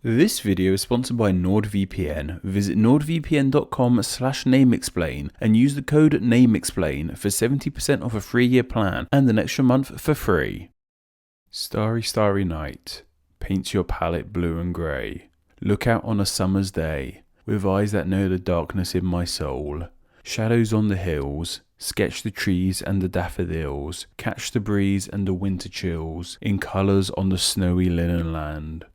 This video is sponsored by NordVPN. Visit nordvpn.com/nameexplain and use the code NAMEEXPLAIN for 70% off a 3-year plan and an extra month for free. Starry, starry night, paints your palette blue and grey. Look out on a summer's day, with eyes that know the darkness in my soul. Shadows on the hills, sketch the trees and the daffodils, catch the breeze and the winter chills, in colours on the snowy linen land.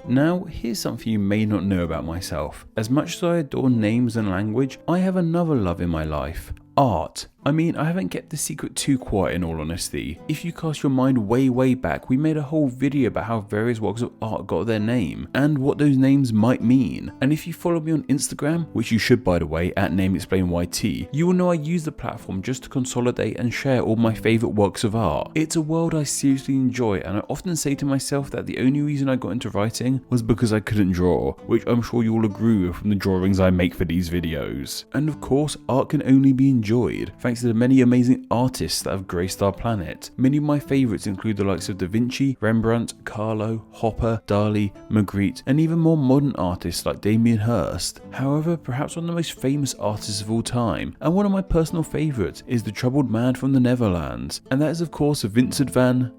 Now, here's something you may not know about myself. As much as I adore names and language, I have another love in my life: art. I mean, I haven't kept the secret too quiet in all honesty. If you cast your mind way back, we made a whole video about how various works of art got their name, and what those names might mean. And if you follow me on Instagram, which you should by the way, at NameExplainYT, you will know I use the platform just to consolidate and share all my favourite works of art. It's a world I seriously enjoy, and I often say to myself that the only reason I got into writing was because I couldn't draw, which I'm sure you all agree with from the drawings I make for these videos. And of course, art can only be enjoyed thanks to the many amazing artists that have graced our planet. Many of my favourites include the likes of Da Vinci, Rembrandt, Carlo, Hopper, Dali, Magritte, and even more modern artists like Damien Hirst. However, perhaps one of the most famous artists of all time, and one of my personal favourites, is the troubled man from the Netherlands, and that is of course Vincent van...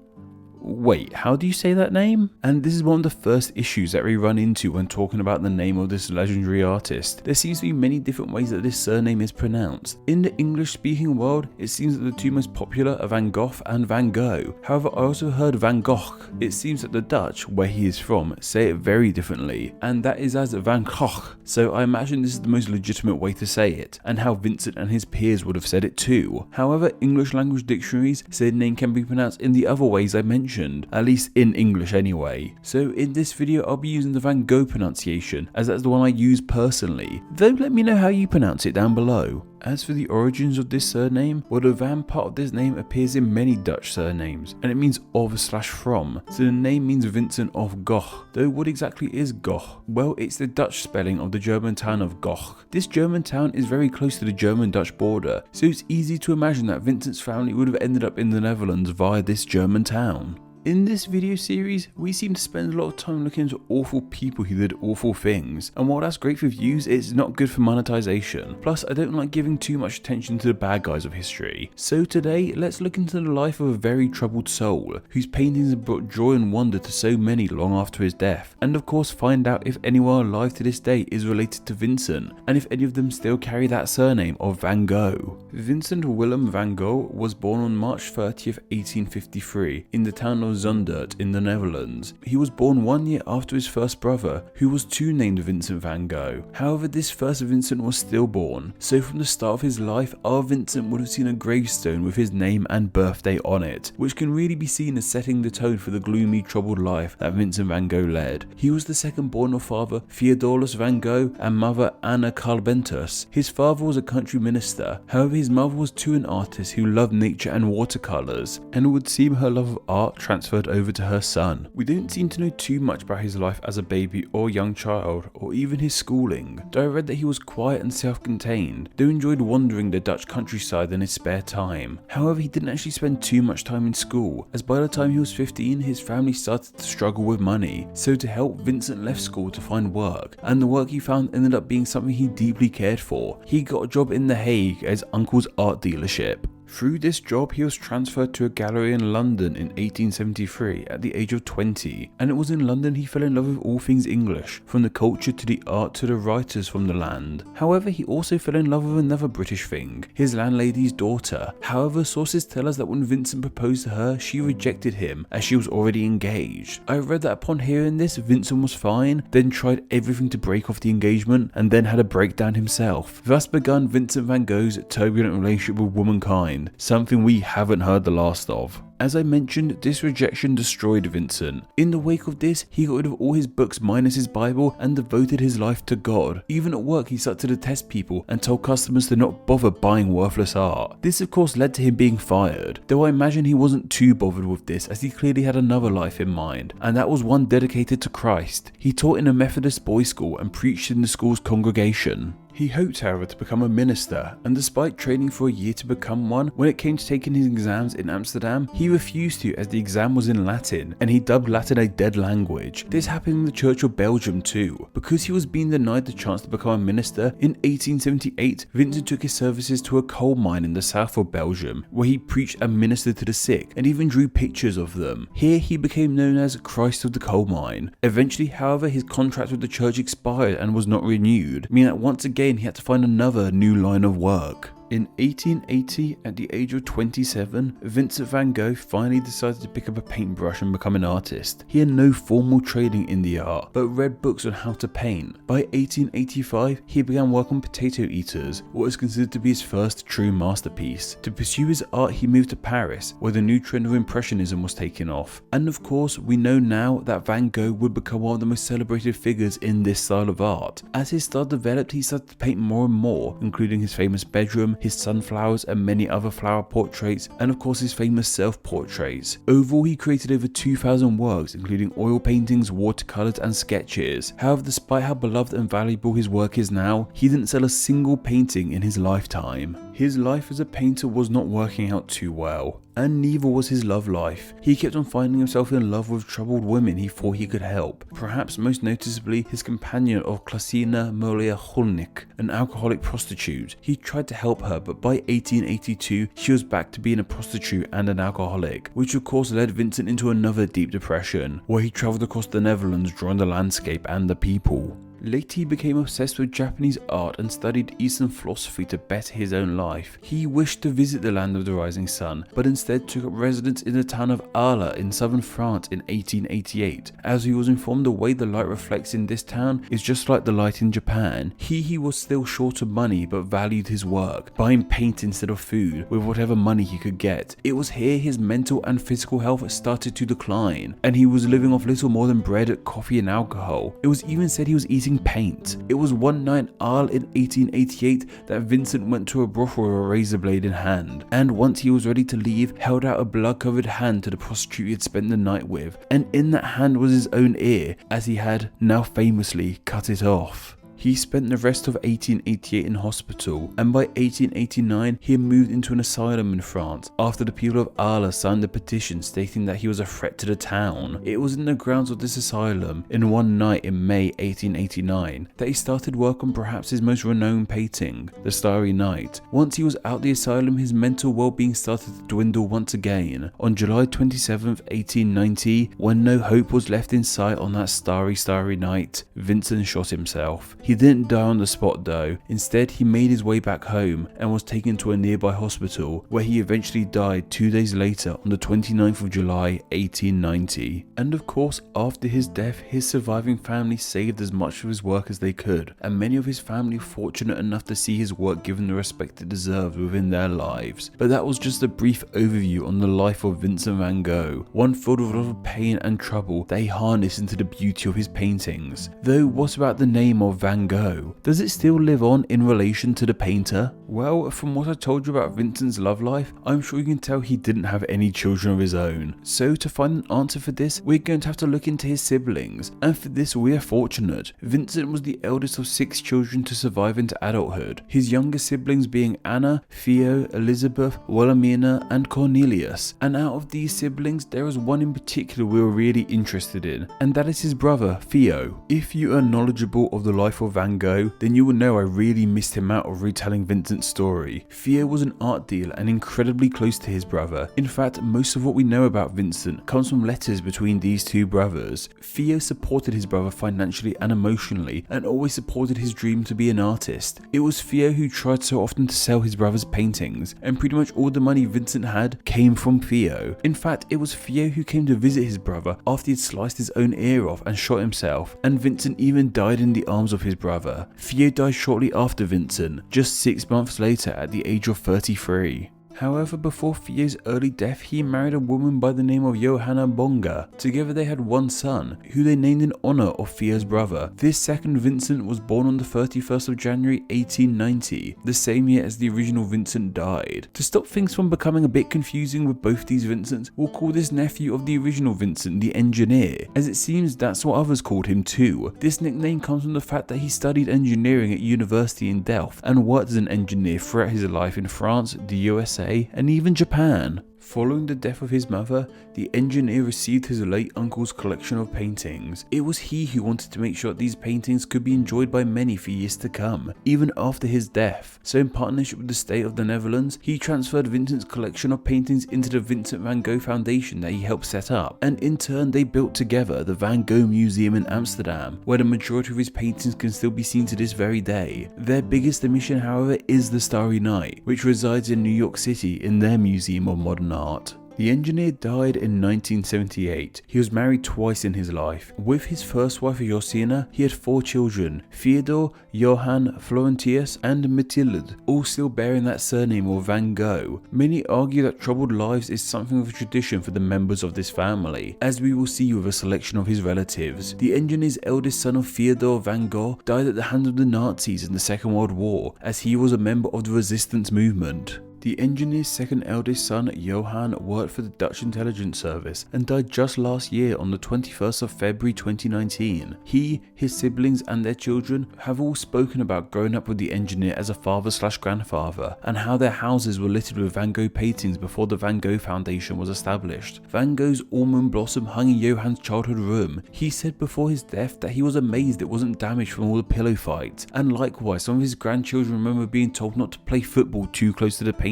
Wait, how do you say that name? And this is one of the first issues that we run into when talking about the name of this legendary artist. There seems to be many different ways that this surname is pronounced. In the English speaking world, it seems that the two most popular are Van Gogh and Van Gogh. However, I also heard Van Gogh. It seems that the Dutch, where he is from, say it very differently, and that is as Van Gogh. So I imagine this is the most legitimate way to say it, and how Vincent and his peers would have said it too. However, English language dictionaries say the name can be pronounced in the other ways I mentioned, at least in English anyway. So in this video I'll be using the Van Gogh pronunciation, as that's the one I use personally, though let me know how you pronounce it down below. As for the origins of this surname, well, the Van part of this name appears in many Dutch surnames, and it means of/from, so the name means Vincent of Gogh. Though what exactly is Gogh? Well, it's the Dutch spelling of the German town of Gogh. This German town is very close to the German-Dutch border, so it's easy to imagine that Vincent's family would have ended up in the Netherlands via this German town. In this video series, we seem to spend a lot of time looking into awful people who did awful things, and while that's great for views, it's not good for monetization. Plus, I don't like giving too much attention to the bad guys of history. So today, let's look into the life of a very troubled soul, whose paintings have brought joy and wonder to so many long after his death, and of course find out if anyone alive to this day is related to Vincent, and if any of them still carry that surname of Van Gogh. Vincent Willem van Gogh was born on March 30th, 1853, in the town of Zundert in the Netherlands. He was born 1 year after his first brother, who was too named Vincent van Gogh. However, this first Vincent was stillborn, so from the start of his life, our Vincent would have seen a gravestone with his name and birthday on it, which can really be seen as setting the tone for the gloomy, troubled life that Vincent van Gogh led. He was the second born of father THEODORUS van Gogh and mother Anna Carbentus. His father was a country minister, however his mother was too an artist who loved nature and watercolours, and it would seem her love of art transferred over to her son. We don't seem to know too much about his life as a baby or young child, or even his schooling, though I read that he was quiet and self-contained, though enjoyed wandering the Dutch countryside in his spare time. However, he didn't actually spend too much time in school, as by the time he was 15, his family started to struggle with money, so to help, Vincent left school to find work, and the work he found ended up being something he deeply cared for. He got a job in The Hague at his uncle's art dealership. Through this job, he was transferred to a gallery in London in 1873 at the age of 20, and it was in London he fell in love with all things English, from the culture to the art to the writers from the land. However, he also fell in love with another British thing, his landlady's daughter. However, sources tell us that when Vincent proposed to her, she rejected him as she was already engaged. I read that upon hearing this, Vincent was fine, then tried everything to break off the engagement, and then had a breakdown himself. Thus begun Vincent van Gogh's turbulent relationship with womankind, something we haven't heard the last of. As I mentioned, this rejection destroyed Vincent. In the wake of this, he got rid of all his books minus his Bible and devoted his life to God. Even at work, he started to test people and told customers to not bother buying worthless art. This of course led to him being fired, though I imagine he wasn't too bothered with this, as he clearly had another life in mind, and that was one dedicated to Christ. He taught in a Methodist boys' school and preached in the school's congregation. He hoped, however, to become a minister, and despite training for a year to become one, when it came to taking his exams in Amsterdam, he refused to, as the exam was in Latin, and he dubbed Latin a dead language. This happened in the Church of Belgium too. Because he was being denied the chance to become a minister, in 1878, Vincent took his services to a coal mine in the south of Belgium, where he preached and ministered to the sick, and even drew pictures of them. Here he became known as Christ of the Coal Mine. Eventually, however, his contract with the church expired and was not renewed, meaning that once again he had to find another new line of work. In 1880, at the age of 27, Vincent van Gogh finally decided to pick up a paintbrush and become an artist. He had no formal training in the art, but read books on how to paint. By 1885, he began work on Potato Eaters, what is considered to be his first true masterpiece. To pursue his art, he moved to Paris, where the new trend of Impressionism was taking off. And of course, we know now that Van Gogh would become one of the most celebrated figures in this style of art. As his style developed, he started to paint more and more, including his famous bedroom, his sunflowers and many other flower portraits, and of course his famous self-portraits. Overall, he created over 2,000 works, including oil paintings, watercolors and sketches. However, despite how beloved and valuable his work is now, he didn't sell a single painting in his lifetime. His life as a painter was not working out too well, and neither was his love life. He kept on finding himself in love with troubled women he thought he could help, perhaps most noticeably his companion of Klasina Molia Hulnik, an alcoholic prostitute. He tried to help her, but by 1882 she was back to being a prostitute and an alcoholic, which of course led Vincent into another deep depression, where he travelled across the Netherlands drawing the landscape and the people. Later he became obsessed with Japanese art and studied Eastern philosophy to better his own life. He wished to visit the land of the rising sun, but instead took up residence in the town of Arles in southern France in 1888. As he was informed the way the light reflects in this town is just like the light in Japan. He was still short of money but valued his work, buying paint instead of food with whatever money he could get. It was here his mental and physical health started to decline, and he was living off little more than bread, coffee and alcohol. It was even said he was eating paint. It was one night in Arles in 1888 that Vincent went to a brothel with a razor blade in hand, and once he was ready to leave, held out a blood-covered hand to the prostitute he had spent the night with, and in that hand was his own ear, as he had, now famously, cut it off. He spent the rest of 1888 in hospital, and by 1889 he had moved into an asylum in France after the people of Arles signed a petition stating that he was a threat to the town. It was in the grounds of this asylum, in one night in May 1889, that he started work on perhaps his most renowned painting, The Starry Night. Once he was out the asylum, his mental well-being started to dwindle once again. On July 27th, 1890, when no hope was left in sight on that starry night, Vincent shot himself. He didn't die on the spot though. Instead, he made his way back home and was taken to a nearby hospital, where he eventually died 2 days later on the 29th of July 1890. And of course, after his death, his surviving family saved as much of his work as they could, and many of his family were fortunate enough to see his work given the respect it deserved within their lives. But that was just a brief overview on the life of Vincent van Gogh, one filled with a lot of pain and trouble that he harnessed into the beauty of his paintings. Though what about the name of Van Gogh? Does it still live on in relation to the painter? Well, from what I told you about Vincent's love life, I'm sure you can tell he didn't have any children of his own. So to find an answer for this, we're going to have to look into his siblings, and for this we are fortunate. Vincent was the eldest of 6 children to survive into adulthood, his younger siblings being Anna, Theo, Elizabeth, Wilhelmina and Cornelius. And out of these siblings, there is one in particular we were really interested in, and that is his brother, Theo. If you are knowledgeable of the life of Van Gogh, then you will know I really missed him out of retelling Vincent's story. Theo was an art dealer and incredibly close to his brother. In fact, most of what we know about Vincent comes from letters between these two brothers. Theo supported his brother financially and emotionally, and always supported his dream to be an artist. It was Theo who tried so often to sell his brother's paintings, and pretty much all the money Vincent had came from Theo. In fact, it was Theo who came to visit his brother after he had sliced his own ear off and shot himself, and Vincent even died in the arms of his brother. Theo died shortly after Vincent, just 6 months later at the age of 33. However, before Theo's early death, he married a woman by the name of Johanna Bonga. Together they had one son, who they named in honour of Theo's brother. This second Vincent was born on the 31st of January 1890, the same year as the original Vincent died. To stop things from becoming a bit confusing with both these Vincents, we'll call this nephew of the original Vincent the engineer, as it seems that's what others called him too. This nickname comes from the fact that he studied engineering at university in Delft and worked as an engineer throughout his life in France, the USA, and even Japan. Following the death of his mother, the engineer received his late uncle's collection of paintings. It was he who wanted to make sure that these paintings could be enjoyed by many for years to come, even after his death. So in partnership with the state of the Netherlands, he transferred Vincent's collection of paintings into the Vincent van Gogh Foundation that he helped set up, and in turn they built together the Van Gogh Museum in Amsterdam, where the majority of his paintings can still be seen to this very day. Their biggest emission, however, is the Starry Night, which resides in New York City in their Museum of Modern Art. The engineer died in 1978. He was married twice in his life. With his first wife Josina, he had 4 children, Theodor, Johan, Florentius and Mathilde, all still bearing that surname of Van Gogh. Many argue that troubled lives is something of a tradition for the members of this family, as we will see with a selection of his relatives. The engineer's eldest son of Theodor Van Gogh died at the hands of the Nazis in the Second World War, as he was a member of the resistance movement. The engineer's second eldest son, Johan, worked for the Dutch intelligence service and died just last year on the 21st of February 2019. He, his siblings and their children have all spoken about growing up with the engineer as a father/grandfather, and how their houses were littered with Van Gogh paintings before the Van Gogh Foundation was established. Van Gogh's almond blossom hung in Johan's childhood room. He said before his death that he was amazed it wasn't damaged from all the pillow fights, and likewise some of his grandchildren remember being told not to play football too close to the paintings,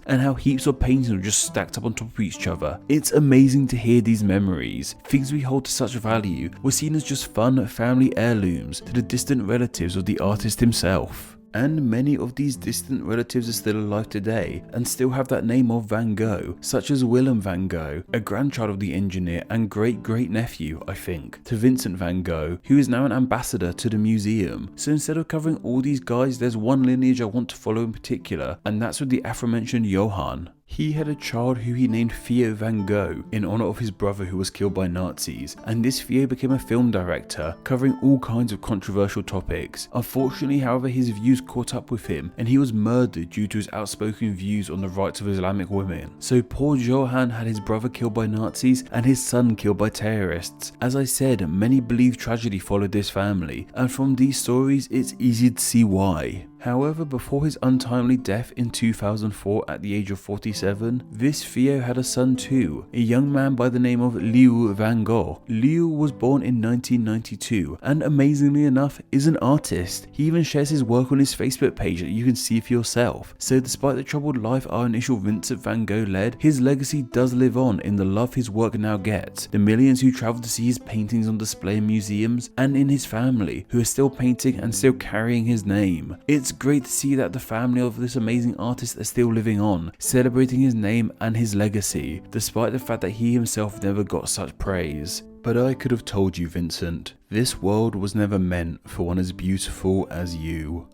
and how heaps of paintings were just stacked up on top of each other. It's amazing to hear these memories. Things we hold to such value were seen as just fun family heirlooms to the distant relatives of the artist himself. And many of these distant relatives are still alive today and still have that name of Van Gogh, such as WILEM van Gogh, a grandchild of the engineer and great-great-nephew, I think, to Vincent van Gogh, who is now an ambassador to the museum. So instead of covering all these guys, there's one lineage I want to follow in particular, and that's with the aforementioned Johan. He had a child who he named Theo van Gogh in honor of his brother who was killed by Nazis, and this Theo became a film director covering all kinds of controversial topics. Unfortunately, however, his views caught up with him and he was murdered due to his outspoken views on the rights of Islamic women. So poor Johan had his brother killed by Nazis and his son killed by terrorists. As I said, many believe tragedy followed this family, and from these stories it's easy to see why. However, before his untimely death in 2004 at the age of 47, this Theo had a son too, a young man by the name of LIEUWE van Gogh. LIEUWE was born in 1992 and amazingly enough is an artist. He even shares his work on his Facebook page that you can see for yourself. So despite the troubled life our initial Vincent van Gogh led, his legacy does live on in the love his work now gets, the millions who travel to see his paintings on display in museums, and in his family who are still painting and still carrying his name. It's great to see that the family of this amazing artist are still living on, celebrating his name and his legacy, despite the fact that he himself never got such praise. But I could have told you, Vincent, this world was never meant for one as beautiful as you.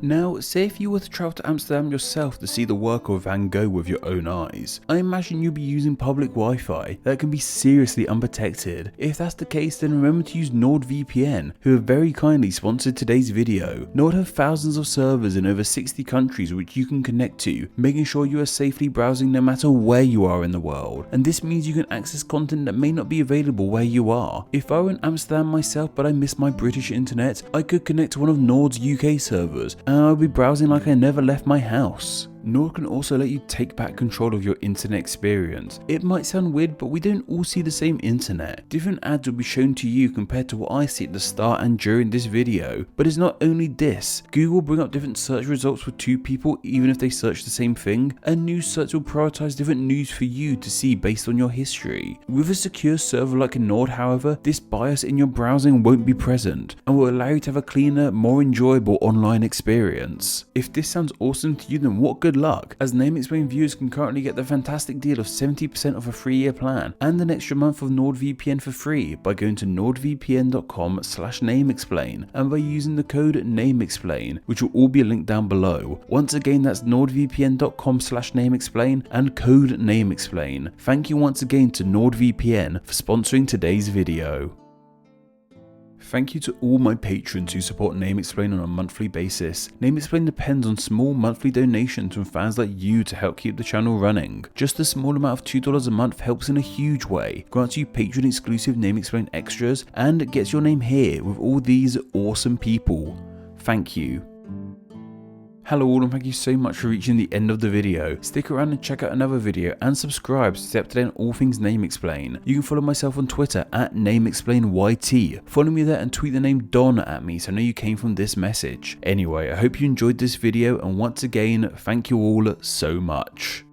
Now, say if you were to travel to Amsterdam yourself to see the work of Van Gogh with your own eyes, I imagine you'd be using public Wi-Fi that can be seriously unprotected. If that's the case, then remember to use NordVPN, who have very kindly sponsored today's video. Nord have thousands of servers in over 60 countries which you can connect to, making sure you are safely browsing no matter where you are in the world, and this means you can access content that may not be available where you are. If I were in Amsterdam myself but I missed my British internet, I could connect to one of Nord's UK servers, and I'll be browsing like I never left my house. Nord can also let you take back control of your internet experience. It might sound weird, but we don't all see the same internet. Different ads will be shown to you compared to what I see at the start and during this video. But it's not only this. Google will bring up different search results for two people even if they search the same thing, and news sites will prioritize different news for you to see based on your history. With a secure server like Nord, however, this bias in your browsing won't be present and will allow you to have a cleaner, more enjoyable online experience. If this sounds awesome to you, then what goes good luck, as NameExplain viewers can currently get the fantastic deal of 70% off a 3-year plan and an extra month of NordVPN for free by going to nordvpn.com/NameExplain and by using the code NAMEEXPLAIN, which will all be linked down below. Once again, that's nordvpn.com/NameExplain and code NAMEEXPLAIN. Thank you once again to NordVPN for sponsoring today's video. Thank you to all my patrons who support NameExplain on a monthly basis. NameExplain depends on small monthly donations from fans like you to help keep the channel running. Just a small amount of $2 a month helps in a huge way, grants you patron exclusive NameExplain extras, and gets your name here with all these awesome people. Thank you. Hello all, and thank you so much for reaching the end of the video. Stick around and check out another video and subscribe to stay up to date on all things NameExplain. You can follow myself on Twitter at NameExplainYT. Follow me there and tweet the name Don at me so I know you came from this message. Anyway, I hope you enjoyed this video, and once again, thank you all so much.